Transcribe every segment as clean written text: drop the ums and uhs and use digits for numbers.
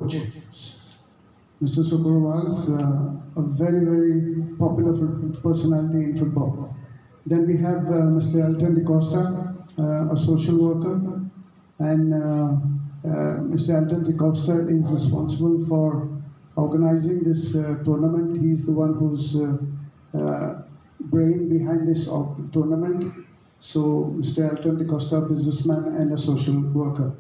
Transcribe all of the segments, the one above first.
coach. Mr. Subbarwal is a very, very popular personality in football. Then we have Mr. Elton De Costa, a social worker, and Mr. Elton De Costa is responsible for organizing this tournament. He's the one who's brain behind this tournament. So Mr. Elton De Costa, businessman and a social worker.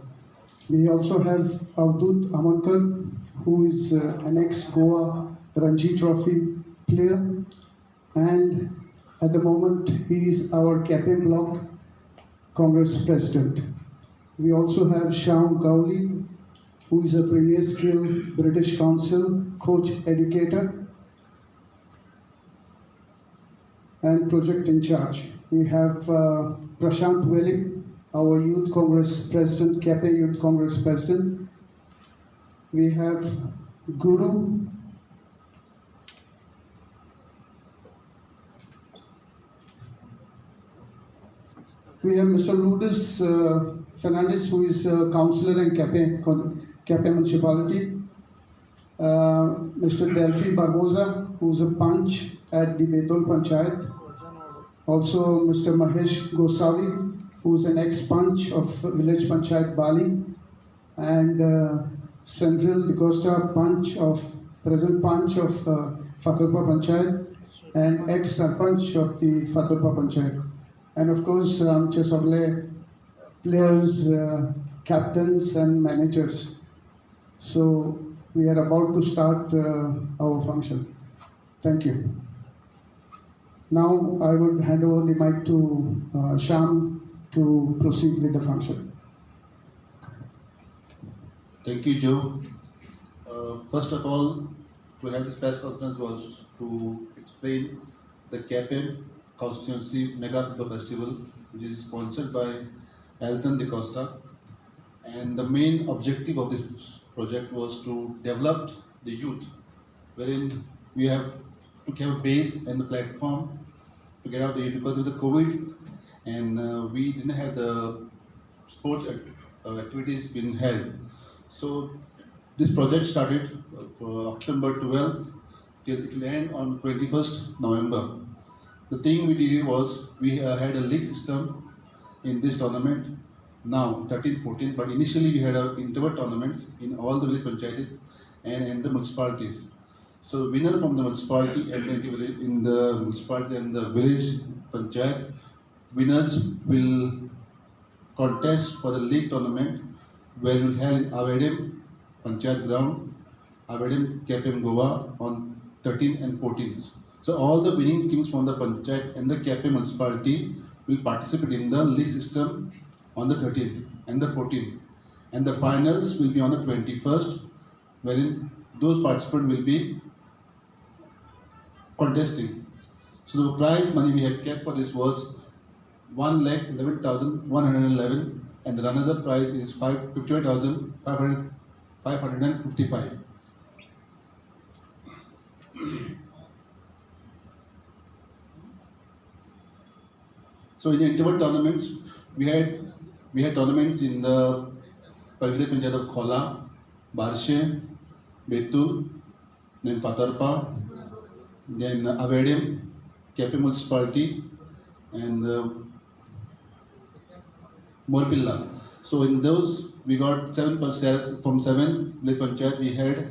We also have Avdut Amankar, who is an ex-Goa Ranji Trophy player, and at the moment he is our Captain Block Congress President. We also have Shyam Gowli, who is a Premier Skill British Council coach educator and project in charge. We have Prashant Velik, our Youth Congress President, Cape Youth Congress President. We have Guru. We have Mr. Lourdes Fernandez, who is a councillor in Cape Municipality. Mr. Delphi Barbosa, who is a punch at the Betol Panchayat. Also, Mr. Mahesh Gosavi, who is an ex-punch of Village Panchayat Bali, and Senthil De Costa, present punch of Fatulpur Panchayat, and ex-sarpanch of the Fatulpur Panchayat. And of course, Chesagle players, captains, and managers. So we are about to start our function. Thank you. Now I would hand over the mic to Shyam to proceed with the function. Thank you, Joe. First of all, to have this press conference was to explain the KPM Constituency Mega Football Festival, which is sponsored by Elton De Costa. And the main objective of this project was to develop the youth, wherein we have to have a base and the platform to get out the youth, because of the COVID, and we didn't have the sports activities being held. So this project started October 12th till it will end on 21st November. The thing we did was we had a league system in this tournament now 13-14, but initially we had interval tournaments in all the village panchayats and in the municipalities. So winner from the municipality and in the municipality and the village panchayat, winners will contest for the league tournament, where we will held in Avedem Panchayat Ground, Avedem KPM Goa on 13th and 14th. So all the winning teams from the panchayat and the KPM municipality will participate in the league system on the 13th and the 14th. And the finals will be on the 21st, wherein those participants will be contesting. So the prize money we had kept for this was 1,11,111, and the runner-up prize is 58,555. So in the interval tournaments, we had tournaments in the Pagile Panchayat of Khola, Barshe, Betul, then Patarpa, then Avedem, Cape Municipality, and Morpilla. So in those, we got from 7 village panchayat, we had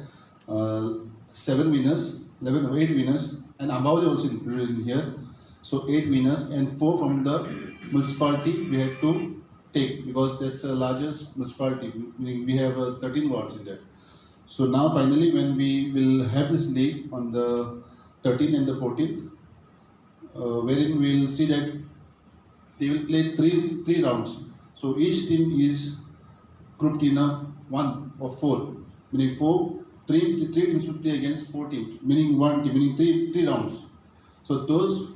7 winners, 8 winners, and Ambawali also included in here. So 8 winners and 4 from the municipality we had to take, because that's the largest municipality, meaning we have 13 wards in that. So now finally, when we will have this league on the 13th and the 14th, wherein we will see that they will play three rounds. So each team is grouped in a 1 of 4, meaning 3 teams will play against 4 teams, meaning 1 team, meaning 3 rounds. So those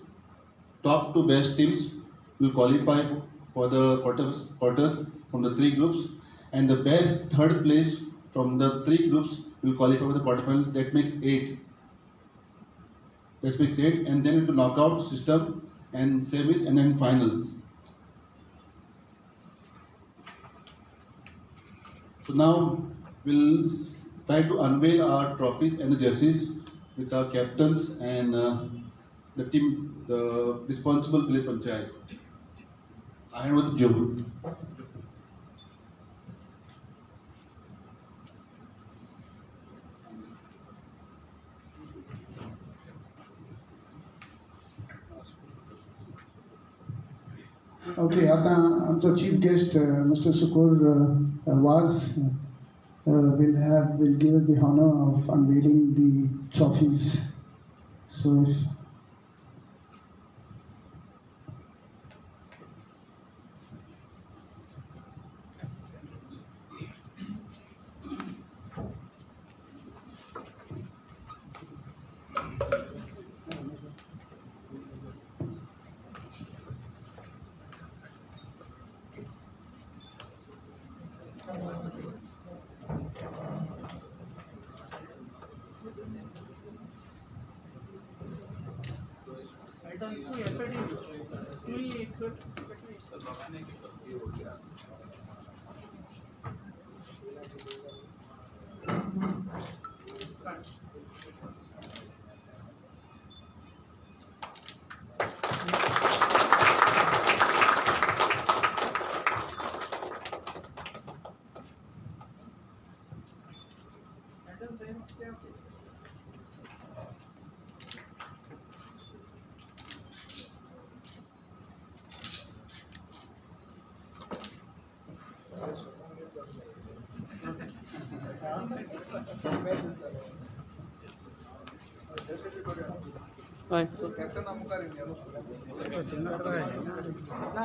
top 2 best teams will qualify for the quarters from the 3 groups, and the best 3rd place from the 3 groups will qualify for the quarterfinals. That makes 8. And then into knockout system and semis and then finals. So now we'll try to unveil our trophies and the jerseys with our captains and the team, the responsible village panchayat. I hand over to Joe. Okay, आता आमचा chief guest Mr. Sukur Waz will give the honor of unveiling the trophies. So if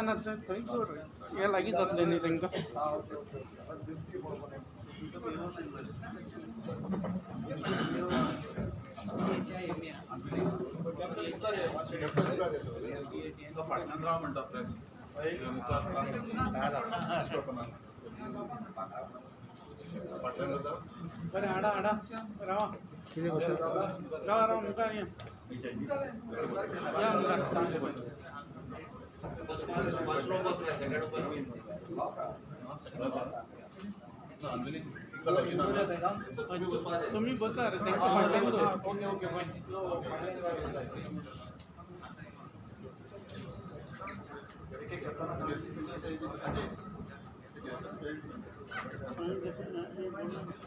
ना ये लगी जात लेनी तेंका अरे आड़ा आड़ा रावा रावा रावा मुका नहीं या मुका स्टार्ट कर तुम्ही बसा रे त्यांच्या फाटल्यान ओके ओके फाईन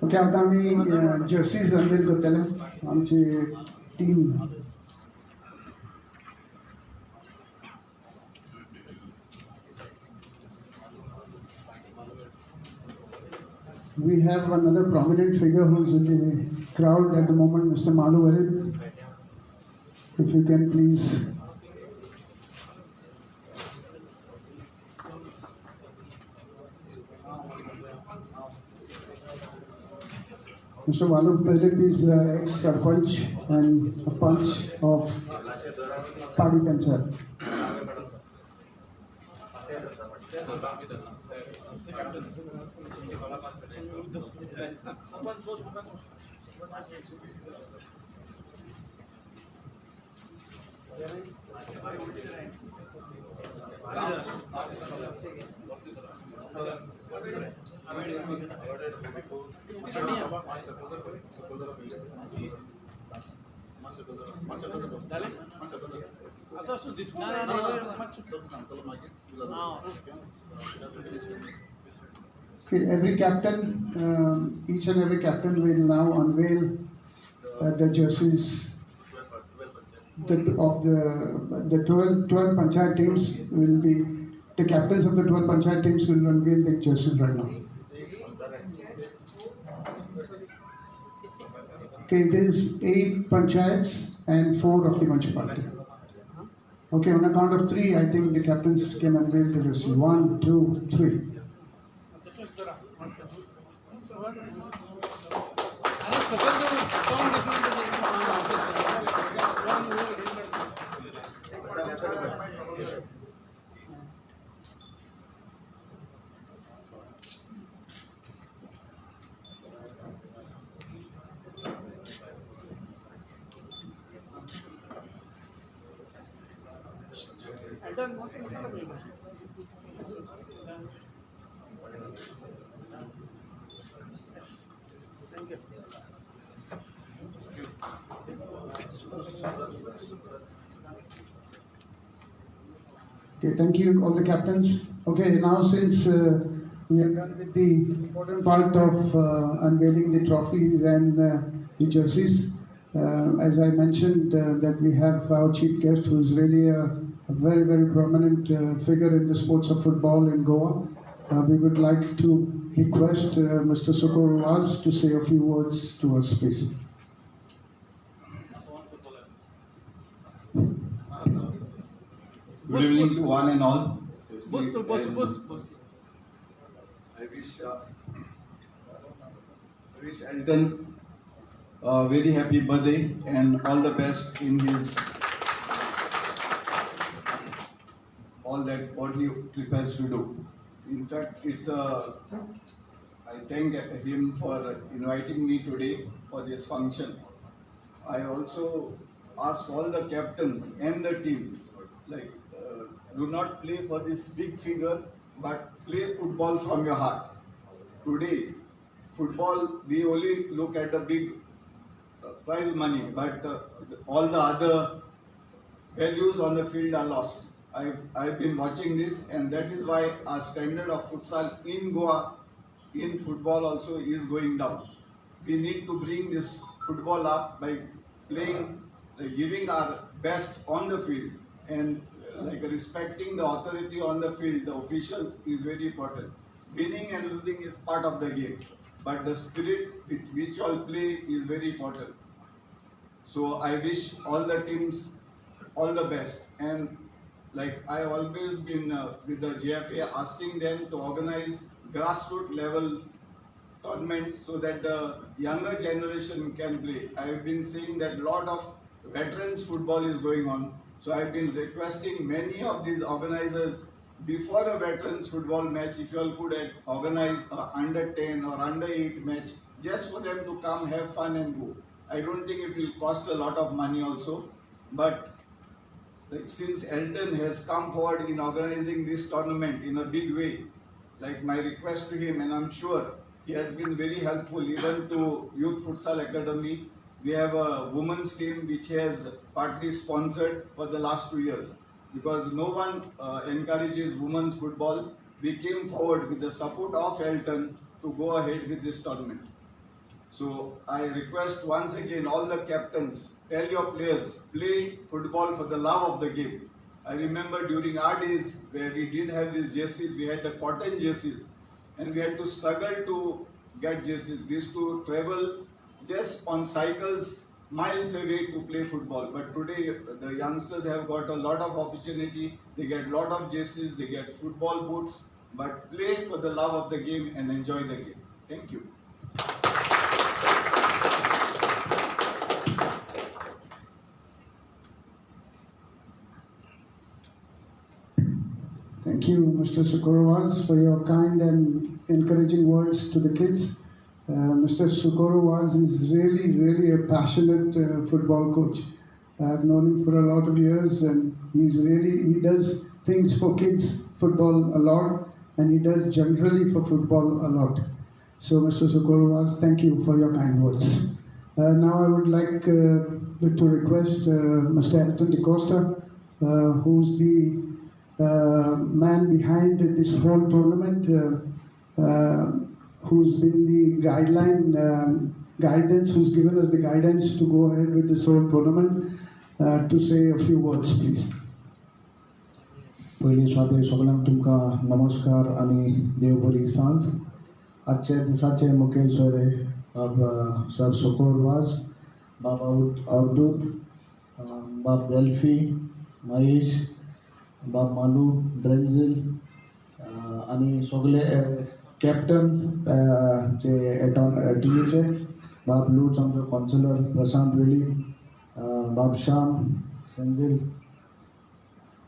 ओके आता आम्ही जर्सीज अनवेल करतले आमची team We have another prominent figure who's in the crowd at the moment, Mr. Malu Walid. If you can please. Mr. Malu Walid is ex-sarpanch and a punch of Padi Panchayat. Okay, every captain, each and every captain will now unveil the jerseys of the 12 panchayat teams. Will be the captains of the 12 panchayat teams will unveil the jerseys right now. Okay, there is 8 panchayats and 4 of the municipality. Okay, on a count of 3, I think the captains can unveil the jersey. 1, 2, 3. Okay, thank you, all the captains. Okay, now since we are done with the important part of unveiling the trophies and the jerseys, as I mentioned, that we have our chief guest, who is really a very, very prominent figure in the sports of football in Goa. We would like to request Mr. Socorro Vaz to say a few words to us, please. Good evening to one and all. Bus. And I wish Elton a very happy birthday and all the best in his all that what he prepares to do. In fact, I thank him for inviting me today for this function. I also ask all the captains and the teams, do not play for this big figure, but play football from your heart. Today, football, we only look at the big prize money, but all the other values on the field are lost. I've been watching this, and that is why our standard of futsal in Goa, in football also, is going down. We need to bring this football up by playing, giving our best on the field, and respecting the authority on the field, the officials, is very important. Winning and losing is part of the game, but the spirit with which all play is very important. So I wish all the teams all the best, and I always been with the JFA asking them to organize grassroots level tournaments so that the younger generation can play. I have been seeing that a lot of veterans football is going on. So I have been requesting many of these organizers before a veterans football match, if you all could organize under 10 or under 8 match, just for them to come, have fun and go. I don't think it will cost a lot of money also, but since Elton has come forward in organizing this tournament in a big way, my request to him, and I'm sure he has been very helpful even to Youth Futsal Academy. We have a women's team which has partly sponsored for the last 2 years, because no one encourages women's football. We came forward with the support of Elton to go ahead with this tournament. So I request once again all the captains, tell your players, play football for the love of the game. I remember during our days where we didn't have these jerseys, we had the cotton jerseys, and we had to struggle to get jerseys. We used to travel just on cycles miles away to play football. But today the youngsters have got a lot of opportunity. They get a lot of jerseys, they get football boots, but play for the love of the game and enjoy the game. Thank you. Thank you, Mr. Socorro Vaz, for your kind and encouraging words to the kids. Mr. Socorro Vaz is really a passionate football coach. I've known him for a lot of years, and he does things for kids football a lot, and he does generally for football a lot. So, Mr. Socorro Vaz, thank you for your kind words. Now I would like to request Mr. Elton De Costa, who's the man behind this whole tournament, who's been the guidance, who's given us the guidance to go ahead with this whole tournament, to say a few words, please. पयली स्वाती सगळ्यांक तुमकां नमस्कार आनी देवबरी सांज. आजचे दिसाचे मुखेल सोयरे बाब सर सोकोर वाज, बाब अवधूत, बाब डेल्फी, महेश, बाब मालू, ड्रेंझिल आनी सगळे कॅप्टन चे टिमीचे, बाब लूट्स आमचो कॉन्सलर प्रशांत वेली, बाब श्याम सेंझिल,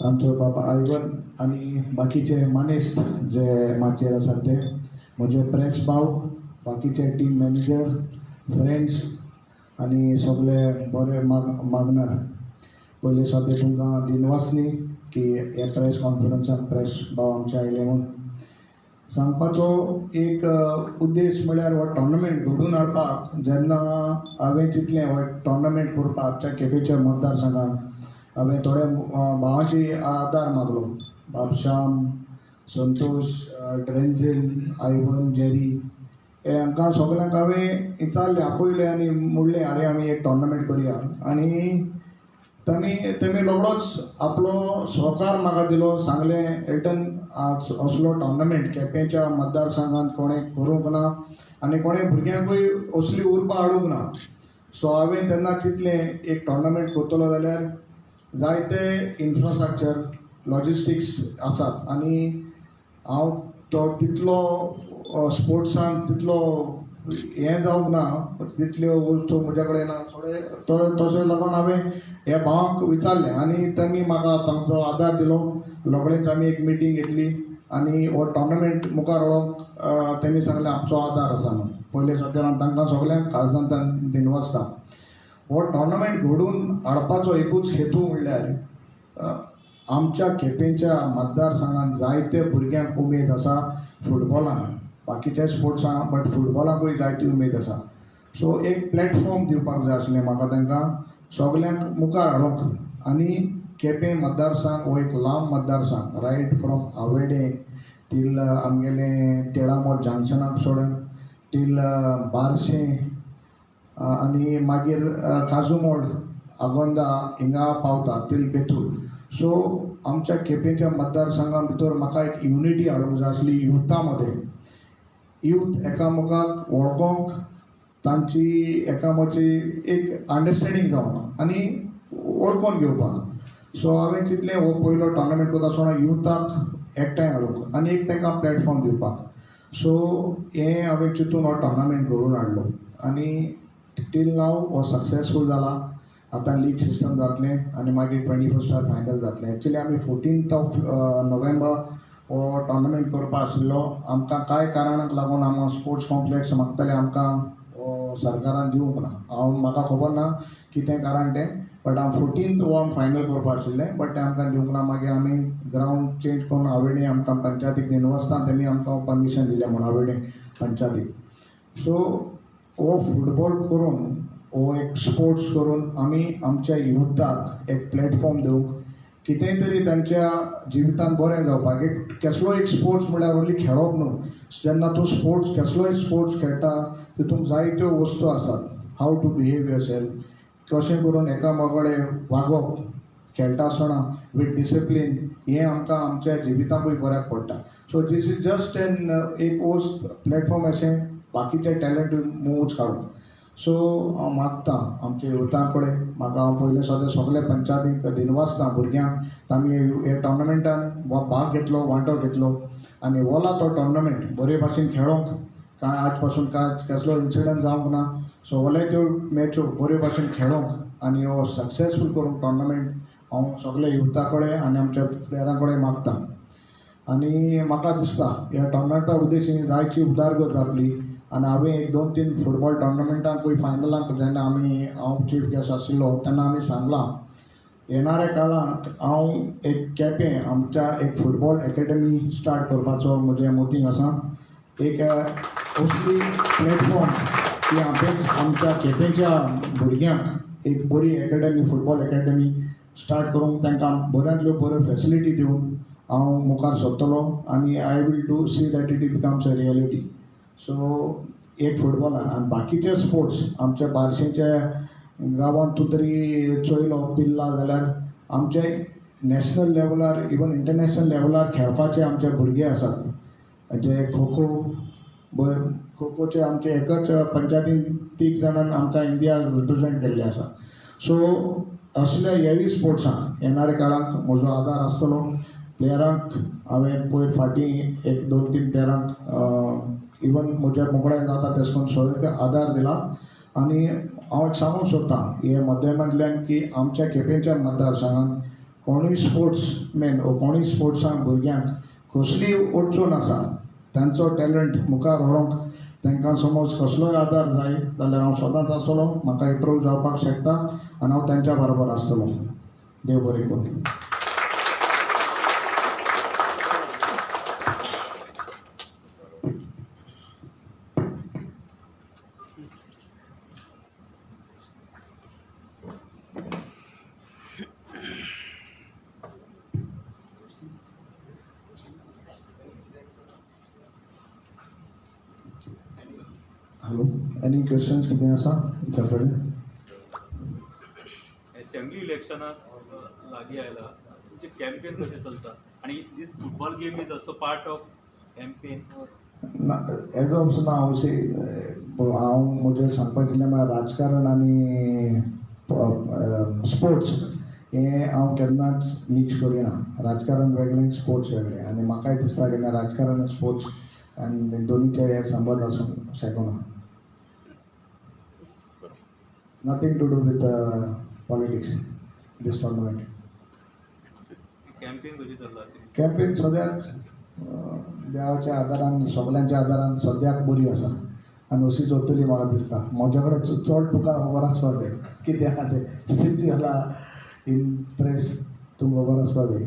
आमचो बाबा आयवन आनी बाकीचे मानेस्त जे माचयेर आसात ते, म्हजे प्रेस भाव, बाकीचे टीम मॅनेजर, फ्रेंड्स आनी सगळे बरे मागणार. पयले स्वाती तुमकां दिनवासनी की हे प्रेस कॉन्फरन्साक प्रेस भाव आमचे आयले म्हूण. सांगपाचो एक उद्देश म्हळ्यार हो टोर्नामेंट घडोवन हाडपाक जेन्ना हांवें चिंतलें हो टोर्नामेंट करपाक आमच्या केपेंच्या मतदारसंघात हांवें थोड्या भावांची आदार मागलो. बाबश्याम, संतोष, ड्रेंझेल, आयवन, जेरी हे हांकां सगळ्यांक हांवें विचारलें, आपयलें आनी म्हणलें अरे आमी एक टोर्नामेंट करया. आनी तेमी रोखडोच आपलो सहकार म्हाका दिलो. सांगलें एल्टन असलो टोर्नामेंट केपेंच्या मतदारसंघात कोणें करूंक ना आनी कोणें भुरग्यांकूय असली उर्बा हाडूंक ना. सो हांवें तेन्ना चिंतलें एक टोर्नामेंट करतलो जाल्यार जायते इन्फ्रास्ट्रक्चर लॉजिस्टिक्स आसात आनी हांव तो तितलो स्पोर्ट्सान तितलो हें जावंक ना, तितल्यो वस्तू म्हज्या कडेन ना. थोडे तशें लागून हांवें ह्या भावांक विचारलें आनी तेमी म्हाका तांचो आदार दिलो. रोखडेंच आमी एक मिटींग घेतली आनी हो टोर्नामेंट मुखार व्हरोंक तेमी सांगलें आमचो आदार आसा म्हणून. पयले सद्याक तांकां सगल्यांक काळजांतल्यान दिनवासता. हो टोर्नामेंट घडोवन हाडपाचो एकूच हेतू म्हणल्यार आमच्या केपेंच्या मतदारसंघात जायते भुरग्यांक उमेद आसा फुटबॉलान, बाकीच्या स्पोर्ट्सां बट फुटबॉलाकूय जायती उमेद आसा. सो एक प्लॅटफॉर्म दिवपाक जाय आसलें म्हाका तांकां सगल्यांक मुखार हाडूंक. आनी केपें मतदारसंघ हो एक लांब मतदारसंघ, रायट फ्रॉम आवेडे टील आमगेलें तेळामोड जंक्शनाक सोडून टील बार्शें आनी मागीर काजूमोड आगोंदा हिंगा पावता टील बेतूल. सो आमच्या केपेंच्या मतदारसंघा भितर म्हाका एक युनिटी हाडूंक जाय आसली युथा मदें. यूथ एकामेकाक वळखोंक, तांची एकामेकाची एक अंडरस्टँडींग जावंक आनी वळखून घेवपाक. सो हांवें चिंतलें हो पयलो टोर्नामेंट करता आसतना युथाक एकठांय हाडूंक आनी एक तांकां प्लॅटफॉर्म दिवपाक. सो हें हांवें चिंतून हो टोर्नामेंट घडोवन हाडलो आनी टील नाव हो सक्सेसफूल जाला. आतां लीग सिस्टम जातलें आनी मागीर 21 फायनल जातलें. एक्चुली आमी 14 नोव्हेंबर हो टोर्नामेंट करपा आशिल्लो. आमकां कांय कारणाक लागून हांगा स्पोर्ट्स कॉम्प्लेक्स मागताले आमकां सरकारान दिवंक ना. म्हाका खबर ना कितें कारण तें, बट हांव 14 हो फायनल करपा आशिल्लें बट तें आमकां दिवंक ना. मागीर आमी ग्रावंड चेंज करून आवेडे आमकां पंचायतीक दिनवासता तेमी आमकां परमिशन दिलें म्हणून आवेडे पंचायतीक. सो हो फुटबॉल करून हो एक स्पोर्ट्स करून आमी आमच्या युथाक एक प्लॅटफॉर्म दिवंक, कितेंय तरी तांच्या जिवितांत बरें जावपाक. एक कसलो एक स्पोर्ट्स म्हळ्यार ओन्ली खेळप न्हू. जेन्ना तूं स्पोर्ट्स कसलोय स्पोर्ट्स खेळटा तितूंत जायत्यो वस्तू आसात. हाव टू बिहेव युअरसेल्फ, कशें करून एकामेका कडेन वागप खेळटा आसतना वीथ डिसिप्लीन, हें आमकां आमच्या जिवितांकूय बऱ्याक पडटा. सो दीस इज जस्ट एक वोस प्लॅटफॉर्म अशें बाकीचे टॅलंट मुवूच काडूंक. सो हांव मागतां आमच्या युथा कडेन, म्हाका हांव पयलें सगळे पंचायतीक दिनवासता भुरग्यांक आमी हे टोर्नामेंटान भाग घेतलो, वांटो घेतलो आनी वोला तो टोर्नामेंट बरे भाशेन खेळोंक. कांय आज पासून कसलो इन्सिडंट जावंक ना. सो ओले त्यो मॅच्यो बरे भाशेन खेळोंक आनी हो सक्सेसफूल करूंक टोर्नामेंट हांव सगळे युथा कडेन आनी आमच्या प्लेयरां कडेन मागतां. आनी म्हाका दिसता ह्या टोर्नामेंटा उद्देशीन जायची उदारगत जातली. आनी हांवें एक 2-3 फुटबॉल टोर्नामेंटांकूय फायनलांक जेन्ना हांव चीफ गेस्ट आशिल्लो तेन्ना आमी सांगलां येणाऱ्या काळांत हांव एक केपें आमच्या एक फुटबॉल एकेडमी स्टार्ट करपाचो म्हजें मोतींग आसा. एक असली प्लॅटफॉर्म की हांवें आमच्या केपेंच्या भुरग्यांक एक बरी एकेडमी फुटबॉल एकेडमी स्टार्ट करूंक तांकां बऱ्यांतल्यो बऱ्यो फॅसिलिटी दिवन हांव मुखार सरतलो आनी I will do see that it becomes a reality. So एक फुटबॉलान आनी बाकीचे स्पोर्ट्स आमच्या बार्शेच्या गांवांत तूं तरी चोयलो पिल्ला जाल्यार आमचे नॅशनल लेवलार इवन इंटरनॅशनल लेवलार खेळपाचे आमचे भुरगे आसात. जे खोखोचे आमचे एकच पंचायतीन 3 जाणांन आमकां इंडिया रिप्रेझेंट केल्ले आसा. सो असल्या हेवी स्पोर्ट्सांक येणाऱ्या काळांत म्हजो आदार आसतलो. प्लेयरांक हांवें पयर फाटीं एक 2-3 प्लेयरांक इवन म्हज्या मोकळ्या जाता तेश कोन्न सगळ्यांक आदार दिला. आनी हांव एक सांगूंक सोदतां हे माध्यमांतल्यान की आमच्या केपेंच्या मतदारसंघांत कोणूय स्पोर्ट्समॅन वो कोणूय स्पोर्ट्सांक भुरग्यांक कसलीय अडचण आसा तांचो टॅलंट मुखार व्हरोंक तांकां समज कसलोय आदार जाय जाल्यार हांव सदांच आसतलो. म्हाका एप्रूव जावपाक शकता आनी हांव तांच्या बरोबर आसतलो. देव बरें करूं. हॅलो एनी क्वेश्चन्स कितें आसा इतर कडेन असेंब्ली इलेक्शनाक लागीं आयला तुमचे कॅम्पेन कशें चलता आनी this football game is also part of campaign as of now से हांव म्हजें सांगपाक चिंतलें म्हळ्यार राजकारण आनी स्पोर्ट्स हें हांव केन्नाच मिक्स करिना राजकारण वेगळें स्पोर्ट्स वेगळें आनी म्हाकाय दिसता केन्ना राजकारण आनी स्पोर्ट्स आनी दोनीचे हे संबंद आसूंक शकना nothing to do with politics this tournament campaign कशी चल्ला कॅम्पेन सद्याक देवाच्या आदारान सगळ्यांच्या आदारान सद्याक बरी आसा आनी अशी चलतली म्हाका दिसता म्हज्या कडेन चड तुका खबर आसपा जाय कितें आहा तें सिन्स यू आहा इन प्रेस तुमकां खबर आसपा जाय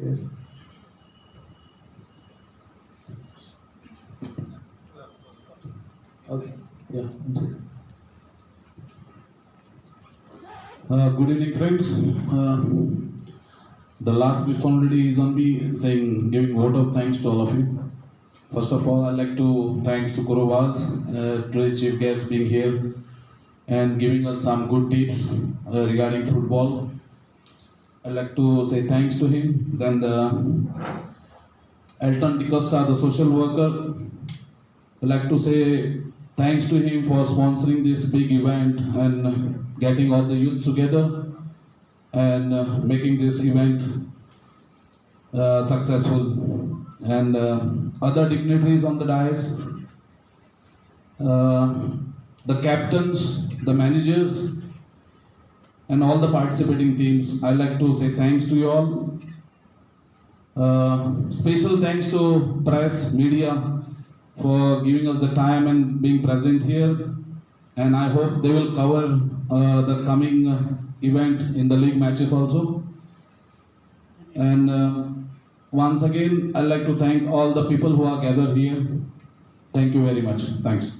येस ओके या Good evening, friends. The last responsibility is on me saying, giving vote of thanks to all of you. First of all, I'd like to thanks to Kurovaz, today's chief guest being here and giving us some good tips regarding football. I'd like to say thanks to him. Then the Elton DeCosta, the social worker, I'd like to say thanks to him for sponsoring this big event and getting all the youth together and making this event successful. And other dignitaries on the dais, the captains, the managers, and all the participating teams, I'd like to say thanks to you all. Special thanks to press, media, for giving us the time and being present here. And I hope they will cover the coming event in the league matches also. And once again, I'd like to thank all the people who are gathered here. Thank you very much. Thanks.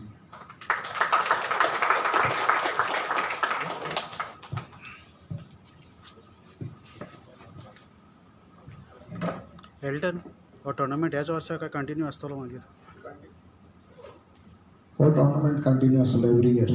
एल्टन हो tournament ह्याच वर्सा काय continue आसतलो मागीर हो tournament continue आसलो every year